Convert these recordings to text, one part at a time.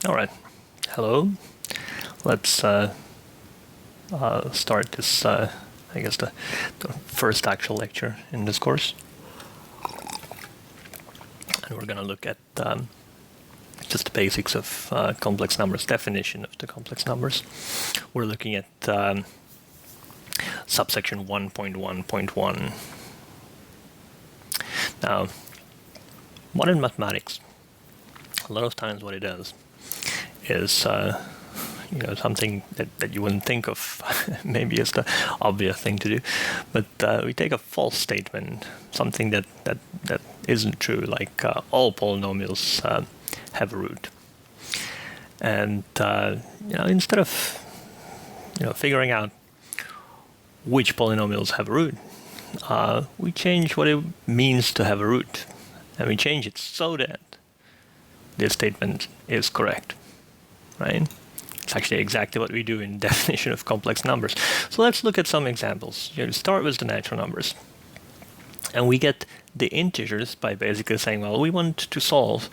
All right. Hello. Let's start this, I guess, the first actual lecture in this course. And we're going to look at just the basics of complex numbers, definition of the complex numbers. We're looking at subsection 1.1.1. Now, modern mathematics, a lot of times what it does is something that you wouldn't think of maybe as the obvious thing to do, but we take a false statement, something that isn't true, like all polynomials have a root, and instead of figuring out which polynomials have a root, we change what it means to have a root, and we change it so that this statement is correct, right? It's actually exactly what we do in definition of complex numbers. So let's look at some examples. You start with the natural numbers. And we get the integers by basically saying, well, we want to solve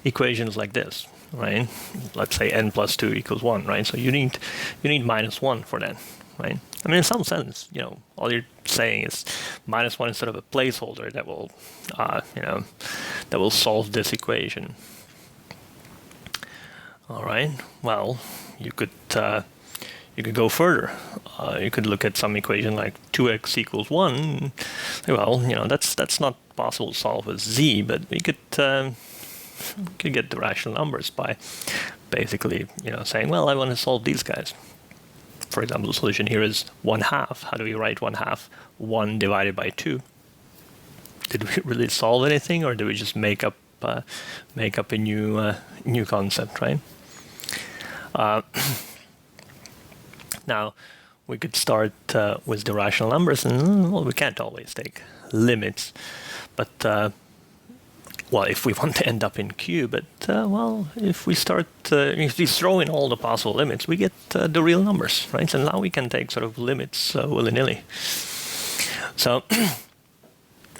equations like this, right? Let's say n plus 2 equals 1, right? So you need minus 1 for that, right? I mean, in some sense, all you're saying is minus 1 instead of a placeholder that will, that will solve this equation. All right. Well, you could go further. You could look at some equation like 2x equals 1. Well, that's not possible to solve with z, but we could get the rational numbers by basically saying, well, I want to solve these guys. For example, the solution here is 1/2. How do we write 1/2? 1 divided by 2. Did we really solve anything, or did we just make up a new concept, right? Now, we could start with the rational numbers, and well, we can't always take limits, but well, if we want to end up in Q, but well, if we start, if we throw in all the possible limits, we get the real numbers, right? So now we can take sort of limits willy-nilly. So,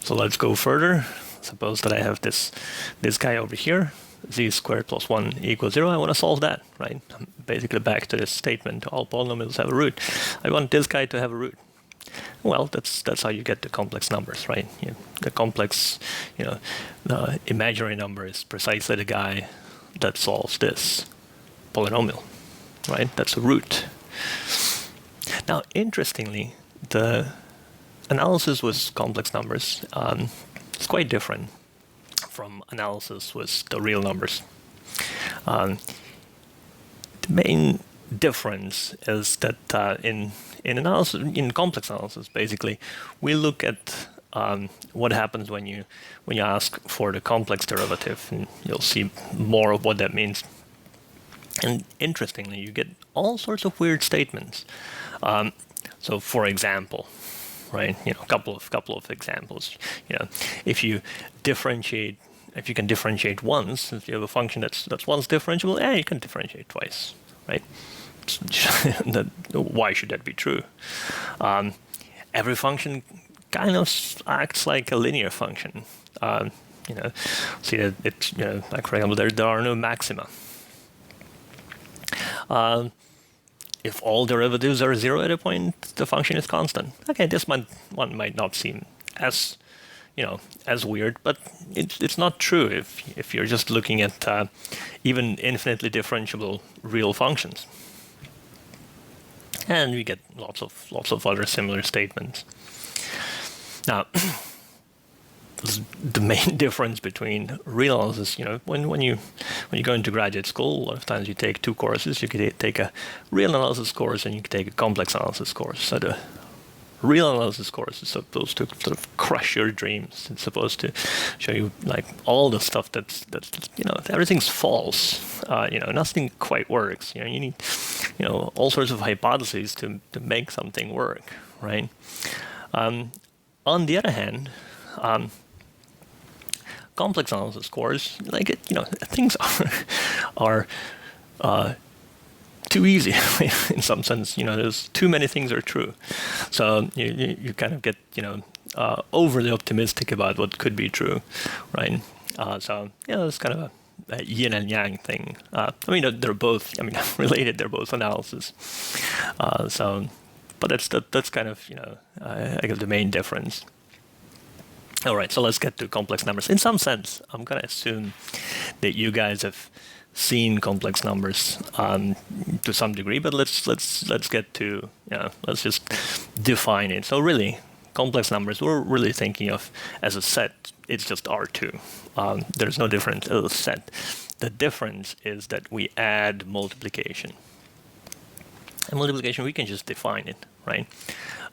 so let's go further. Suppose that I have this guy over here, z squared plus 1 equals 0. I want to solve that, right? I'm basically back to this statement, all polynomials have a root. I want this guy to have a root. Well, that's how you get the complex numbers, right? The complex, the imaginary number is precisely the guy that solves this polynomial, right? That's a root. Now, interestingly, the analysis with complex numbers it's quite different from analysis with the real numbers. The main difference is that in analysis, in complex analysis, basically, we look at what happens when you ask for the complex derivative, and you'll see more of what that means. And interestingly, you get all sorts of weird statements. So, for example, right? A couple of examples. If you can differentiate once, if you have a function that's once differentiable, you can differentiate twice, right? Why should that be true? Every function kind of acts like a linear function. See that it's like, for example, there are no maxima. If all derivatives are 0 at a point, the function is constant. Okay, this one might not seem as as weird, but it's not true if you're just looking at even infinitely differentiable real functions. And we get lots of other similar statements. Now, the main difference between real analysis, when you go into graduate school, a lot of times you take two courses. You could take a real analysis course and you could take a complex analysis course. So the real analysis course is supposed to sort of crush your dreams. It's supposed to show you like all the stuff that's everything's false. Nothing quite works. You need all sorts of hypotheses to make something work, right? On the other hand, complex analysis course, things are too easy in some sense. There's too many things are true, so you kind of get overly optimistic about what could be true, right? So it's kind of yin and yang thing. I mean, they're both, I mean, related. They're both analysis. But that's kind of, I guess the main difference. All right, so let's get to complex numbers. In some sense, I'm gonna assume that you guys have seen complex numbers to some degree, but let's get to, let's just define it. So really, complex numbers we're really thinking of as a set. It's just R2. There's no difference as a set. The difference is that we add multiplication. And multiplication, we can just define it, right?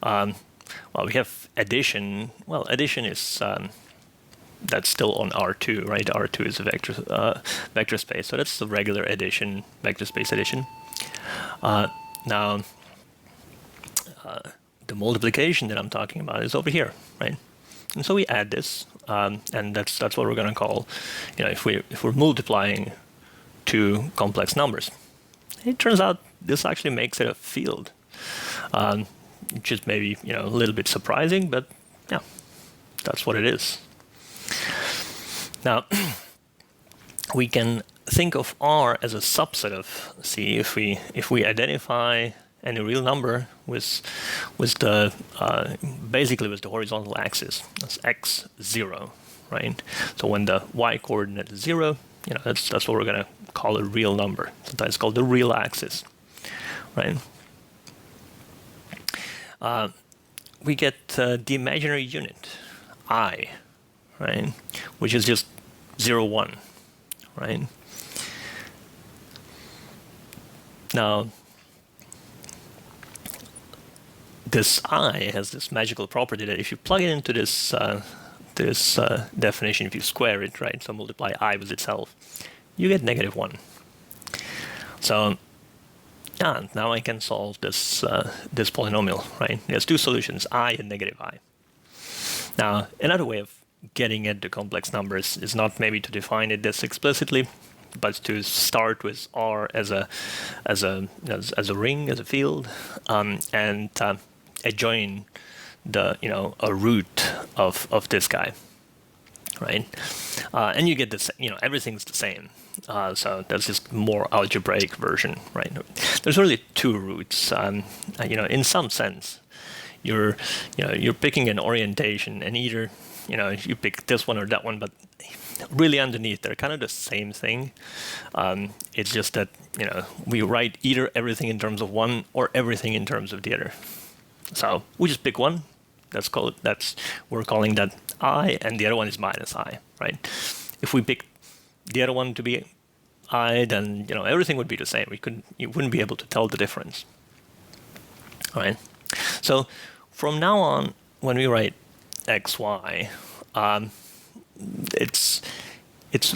Well, we have addition. Well, addition is that's still on R2, right? R2 is a vector space, so that's the regular addition, vector space addition. Now, the multiplication that I'm talking about is over here, right? And so we add this, and that's what we're going to call, if we're multiplying two complex numbers. It turns out this actually makes it a field. Which is maybe a little bit surprising, but yeah, that's what it is. Now, we can think of R as a subset of C if we identify any real number with the basically with the horizontal axis. That's x0, right? So when the y coordinate is 0, that's what we're gonna call a real number. Sometimes called the real axis, right? We get the imaginary unit, I, right, which is just 0, 1, right? Now, this I has this magical property that if you plug it into this definition, if you square it, right, so multiply I with itself, you get -1. So now I can solve this this polynomial, right? There's two solutions, I and -I. Now, another way of getting at the complex numbers is not maybe to define it this explicitly, but to start with R as a ring, as a field, and adjoin a root of this guy, right? And you get this, everything's the same. So that's just more algebraic version, right? There's really two roots. In some sense, you're picking an orientation, and either you pick this one or that one, but really underneath they're kind of the same thing. It's just that we write either everything in terms of one or everything in terms of the other. So we just pick one. We're calling that I, and the other one is -I, right? If we pick the other one to be I, then everything would be the same. You wouldn't be able to tell the difference. All right. So from now on, when we write xy, it's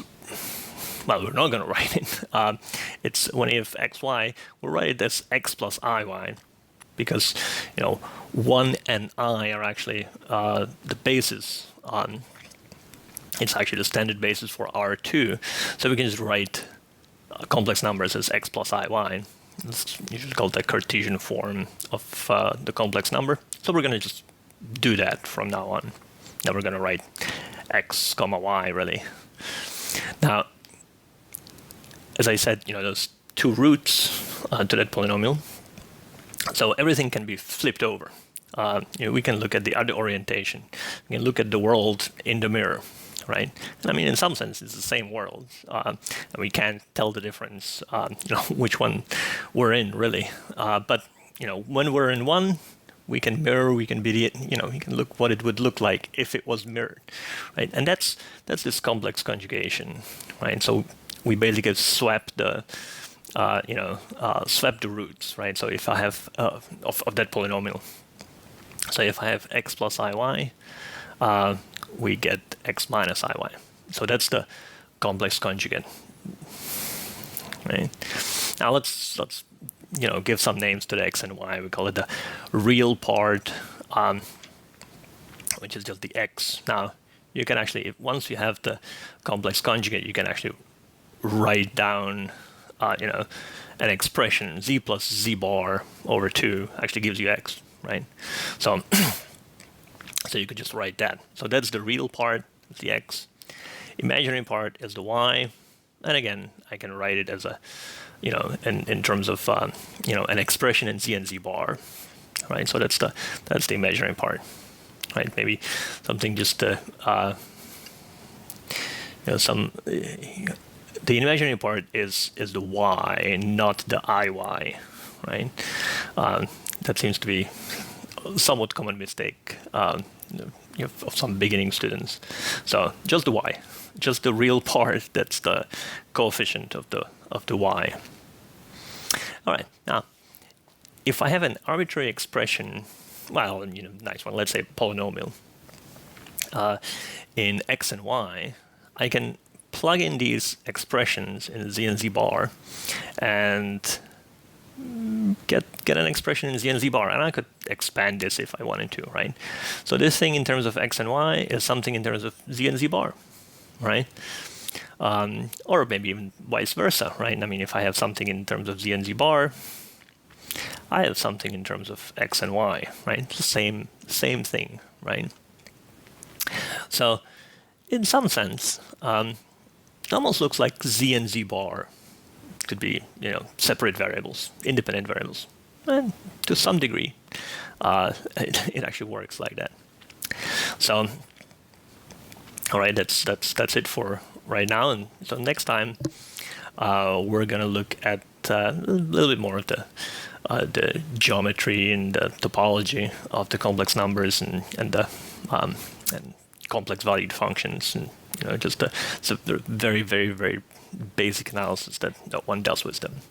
well, we're not going to write it. It's when if xy, we'll write it as x plus iy, because 1 and I are actually the basis on. It's actually the standard basis for R2, so we can just write complex numbers as x plus iy. It's usually called the Cartesian form of the complex number. So we're going to just do that from now on. Now we're going to write x comma y, really. Now, as I said, there's two roots to that polynomial. So everything can be flipped over. We can look at the other orientation. We can look at the world in the mirror, right? And I mean, in some sense, it's the same world, and we can't tell the difference, which one we're in, really. But when we're in one, we can mirror. We can be, we can look what it would look like if it was mirrored, right? And that's this complex conjugation, right? So we basically swap the swap the roots, right? So if I have of that polynomial, so if I have x plus iy, we get x minus iy. So that's the complex conjugate, right? Now let's give some names to the x and y. We call it the real part, which is just the x. Now you can actually, once you have the complex conjugate, you can actually write down an expression, z plus z bar over 2 actually gives you x, right? So so you could just write that. So that's the real part, the x. Imaginary part is the y, And again, I can write it as a, in terms of, an expression in Z and Z bar, right? So that's the imaginary part, right? Maybe something just the imaginary part is the y, not the IY, right? That seems to be a somewhat common mistake of some beginning students. So just the y, just the real part that's the coefficient of the y. All right, now if I have an arbitrary expression, well, nice one, let's say polynomial, in x and y, I can plug in these expressions in Z and Z bar and get an expression in Z and Z bar, and I could expand this if I wanted to, right? So this thing in terms of x and y is something in terms of Z and Z bar, right? Or maybe even vice versa, right? I mean, if I have something in terms of Z and Z bar, I have something in terms of x and y, right? It's the same thing, right? So in some sense, it almost looks like Z and Z bar could be, separate variables, independent variables. And to some degree, it actually works like that. So, all right, that's it for right now. And so next time, we're going to look at a little bit more of the geometry and the topology of the complex numbers and the and complex valued functions, and just the very, very, very basic analysis that one does with them.